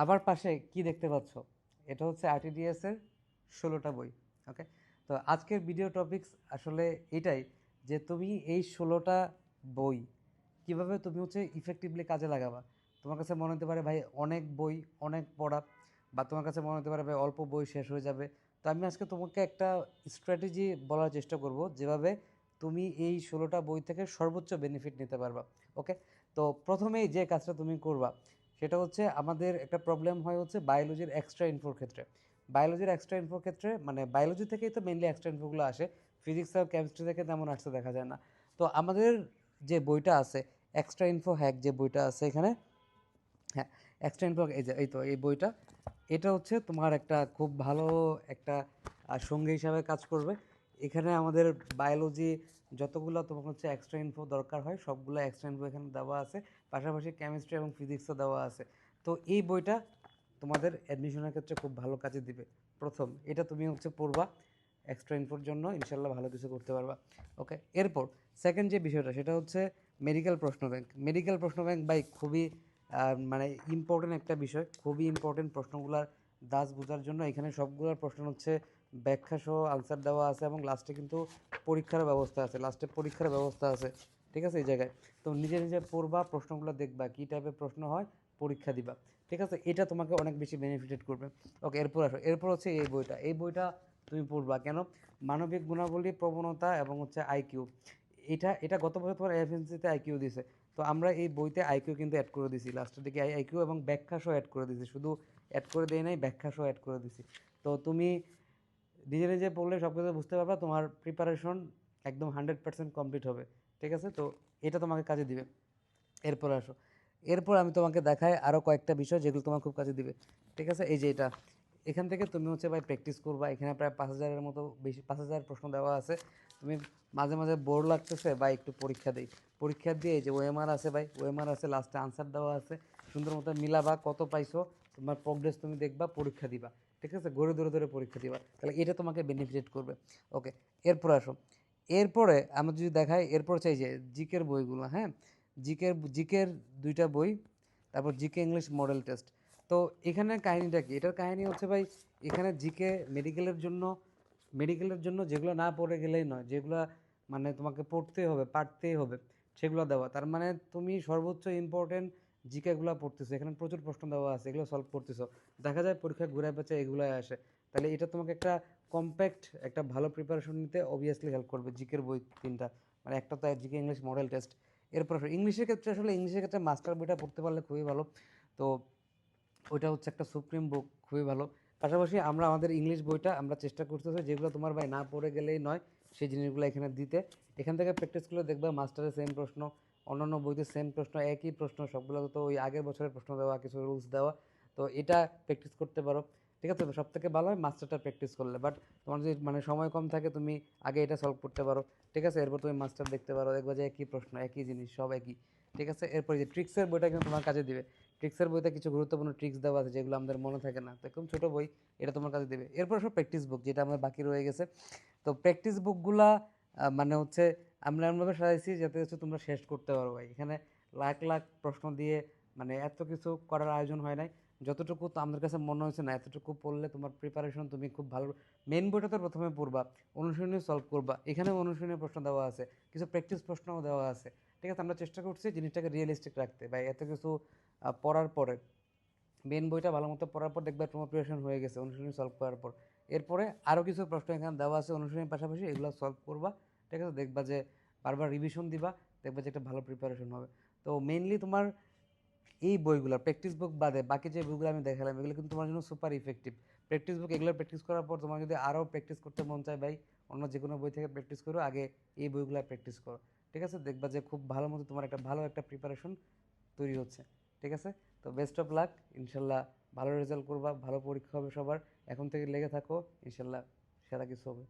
আবার পাশে কি দেখতে পাচ্ছ? এটা হচ্ছে আরটিডিএস এর 16টা বই। ওকে, তো আজকের ভিডিও টপিকস আসলে এটাই যে তুমি এই 16টা বই কিভাবে তুমি হচ্ছে ইফেক্টিভলি কাজে লাগাবা। তোমার কাছে মনে হতে পারে ভাই অনেক বই, অনেক পড়া, বা তোমার কাছে মনে হতে পারে ভাই অল্প বই শেষ হয়ে যাবে। তো আমি আজকে তোমাকে একটা স্ট্র্যাটেজি বলার চেষ্টা করব যেভাবে তুমি এই 16টা বই থেকে সর্বোচ্চ বেনিফিট নিতে পারবা। ওকে, তো প্রথমেই যে কাজটা তুমি করবা সেটা হচ্ছে আমাদের একটা প্রবলেম হয় হচ্ছে বায়োলজির এক্সট্রা ইনফোর ক্ষেত্রে। বায়োলজির এক্সট্রা ইনফোর ক্ষেত্রে মানে বায়োলজি থেকেই তো মেনলি এক্সট্রা ইনফোগুলো আসে, ফিজিক্স আর কেমিস্ট্রি থেকে তেমন আসতে দেখা যায় না। তো আমাদের যে বইটা আছে এক্সট্রা ইনফো হ্যাক, যে বইটা আছে এখানে, হ্যাঁ, এক্সট্রা ইনফো এই যে এই তো এই বইটা, এটা হচ্ছে তোমার একটা খুব ভালো একটা সঙ্গী হিসাবে কাজ করবে। এখানে আমাদের বায়োলজি যতগুলো তোমার হচ্ছে এক্সট্রা ইনফো দরকার হয় সবগুলো এক্সট্রা ইনফো এখানে দেওয়া আছে, পাশাপাশি কেমিস্ট্রি এবং ফিজিক্সও দেওয়া আছে। তো এই বইটা তোমাদের অ্যাডমিশনের ক্ষেত্রে খুব ভালো কাজে দিবে। প্রথম এটা তুমি হচ্ছে পড়বা, এক্সট্রা ইনফোর জন্য ইনশাল্লাহ ভালো কিছু করতে পারবা। ওকে, এরপর সেকেন্ড যে বিষয়টা সেটা হচ্ছে মেডিকেল প্রশ্ন ব্যাংক। মেডিকেল প্রশ্ন ব্যাংক বাই খুবই মানে ইম্পর্টেন্ট একটা বিষয়, খুবই ইম্পর্টেন্ট প্রশ্নগুলার দাস বোঝার জন্য এখানে সবগুলোর প্রশ্ন হচ্ছে ব্যাখ্যা সহ আনসার দেওয়া আছে, এবং লাস্টে কিন্তু পরীক্ষার ব্যবস্থা আছে, লাস্টে পরীক্ষার ব্যবস্থা আছে। ঠিক আছে, এই জায়গায় তো নিজে নিজে পড়বা, প্রশ্নগুলো দেখবা কী টাইপের প্রশ্ন হয়, পরীক্ষা দিবা। ঠিক আছে, এটা তোমাকে অনেক বেশি বেনিফিটেড করবে। ওকে, এরপর আসো, এরপর হচ্ছে এই বইটা, এই বইটা তুমি পড়বা কেন? মানবিক গুণাবলী, প্রবণতা এবং হচ্ছে আইকিউ। এটা এটা গত বছর তোমার এফএনসিতে আইকিউ দিছে, তো আমরা এই বইতে আইকিউ কিন্তু অ্যাড করে দিছি, লাস্টের দিকে আইকিউ এবং ব্যাখ্যা সহ অ্যাড করে দিছি, শুধু অ্যাড করে দেয় নাই, ব্যাখ্যা সহ অ্যাড করে দিছি। তো তুমি নিজে নিজে পড়লে সব কিছু বুঝতে পারবা, তোমার প্রিপারেশন একদম 100% কমপ্লিট হবে। ঠিক আছে, তো এটা তোমাকে কাজে দিবে। এরপর আসো, এরপর আমি তোমাকে দেখাই আরও কয়েকটা বিষয় যেগুলো তোমার খুব কাজে দিবে। ঠিক আছে, এই যে এটা, এখান থেকে তুমি হচ্ছে ভাই প্র্যাকটিস করবা। এখানে প্রায় 5,000-এর মতো বেশি, 5,000 প্রশ্ন দেওয়া আছে। তুমি মাঝে মাঝে বোর লাগতেছে বা একটু পরীক্ষা দিই, পরীক্ষা দিয়ে এই যে ওএমআর আছে ভাই, ওএমআর আছে, লাস্টে আনসার দেওয়া আছে, সুন্দর মতো মিলাবা, কত পাইছো, তোমার প্রোগ্রেস তুমি দেখবা, পরীক্ষা দিবা। ঠিক আছে, ঘুরে ধরে ধরে পরীক্ষা দিবা, তাহলে এটা তোমাকে বেনিফিট করবে। ওকে, এরপর আসো, এরপরে আমরা যদি দেখাই, এরপর চাই যে জিকের বইগুলো, হ্যাঁ, জিকের 2টা বই, তারপর জিকে ইংলিশ মডেল টেস্ট। তো এখানে কাহিনীটা কি? এটার কাহিনী হচ্ছে ভাই, এখানে জিকে মেডিকেলের জন্য যেগুলো না পড়ে গেলেই নয়, যেগুলো মানে তোমাকে পড়তেই হবে, পারতেই হবে, সেগুলো দেওয়া। তার মানে তুমি সর্বোচ্চ ইম্পর্টেন্ট জিকেগুলো পড়তেছো, এখানে প্রচুর প্রশ্ন দেওয়া আছে, এগুলো সলভ করতেছো, দেখা যায় পরীক্ষায় ঘুরে পেঁচে এগুলোই আসে। তাহলে এটা তোমাকে একটা কম্প্যাক্ট একটা ভালো প্রিপারেশন নিতে অবভিয়াসলি হেল্প করবে জিকের বই 3টা, মানে একটা তো জিকে ইংলিশ মডেল টেস্ট। এরপর ইংলিশের ক্ষেত্রে, আসলে ইংলিশের ক্ষেত্রে মাস্টার বইটা পড়তে পারলে খুবই ভালো। তো ওইটা হচ্ছে একটা সুপ্রিম বুক, খুবই ভালো। পাশাপাশি আমরা আমাদের ইংলিশ বইটা আমরা চেষ্টা করতেছি যেগুলো তোমার ভাই না পড়ে গেলেই নয় সেই জিনিসগুলো এখানে দিতে। এখান থেকে প্র্যাকটিস করলে দেখবা মাস্টারের সেম প্রশ্ন, অন্যান্য বইতে সেম প্রশ্ন, একই প্রশ্ন, সবগুলো তো ওই আগের বছরের প্রশ্ন দেওয়া, কিছু রুলস দেওয়া। তো এটা প্র্যাকটিস করতে পারো। ঠিক আছে, সব থেকে ভালো হয় মাস্টারটা প্র্যাকটিস করলে, বাট তোমার যদি মানে সময় কম থাকে তুমি আগে এটা সলভ করতে পারো। ঠিক আছে, এরপর তুমি মাস্টার দেখতে পারো, দেখবা যে একই প্রশ্ন, একই জিনিস, সব একই। ঠিক আছে, এরপর যে ট্রিক্সের বইটা কিন্তু তোমার কাজে দিবে। ট্রিক্সের বইতে কিছু গুরুত্বপূর্ণ ট্রিক্স দেওয়া আছে যেগুলো আমাদের মনে থাকে না, তো একদম ছোটো বই, এটা তোমার কাছে দেবে। এরপর সব প্র্যাকটিস বুক, যেটা আমার বাকি রয়ে গেছে। তো প্র্যাকটিস বুকগুলা মানে হচ্ছে আমরা এমনভাবে সাজাইছি যাতে হচ্ছে তোমরা শেষ করতে পারো ভাই। এখানে লাখ লাখ প্রশ্ন দিয়ে মানে এত কিছু করার আয়োজন হয় নাই, যতটুকু তো আমাদের কাছে মনে হয়েছে না এতটুকু পড়লে তোমার প্রিপারেশন তুমি খুব ভালো। মেন বইটা তো প্রথমে পড়বা, অনুশীলনী সলভ করবা, এখানে অনুশীলনী প্রশ্ন দেওয়া আছে, কিছু প্র্যাকটিস প্রশ্নও দেওয়া আছে। ঠিক আছে, আমরা চেষ্টা করছি জিনিসটাকে রিয়েলিস্টিক রাখতে ভাই। এত কিছু পড়ার পরে মেন বইটা ভালো মতো পড়ার পর দেখবে তোমার প্রিপারেশন হয়ে গেছে অনুশীলনী সলভ করার পর। এরপরে আরও কিছু প্রশ্ন এখানে দেওয়া আছে অনুশীলনীর পাশাপাশি, এগুলো সলভ করবা। ঠিক আছে, দেখবা যে বারবার রিভিশন দিবা, দেখবা যে একটা ভালো প্রিপারেশন হবে। তো মেইনলি তোমার এই বইগুলো প্র্যাকটিস বুক বাদে বাকি যে বইগুলো আমি দেখালাম এগুলো কিন্তু তোমার জন্য সুপার ইফেক্টিভ। প্র্যাকটিস বুক এগুলো প্র্যাকটিস করার পর তোমার যদি আরও প্র্যাকটিস করতে মন চায় ভাই, অন্য যে কোনো বই থেকে প্র্যাকটিস করো, আগে এই বইগুলো প্র্যাকটিস করো। ঠিক আছে, দেখবা যে খুব ভালো মতো তোমার একটা ভালো একটা প্রিপারেশন তৈরি হচ্ছে। ঠিক আছে, তো বেস্ট অফ লাক, ইনশাল্লাহ ভালো রেজাল্ট করবা, ভালো পরীক্ষা হবে সবার। এখন থেকে লেগে থাকো, ইনশাল্লাহ সেরা কিছু হবে।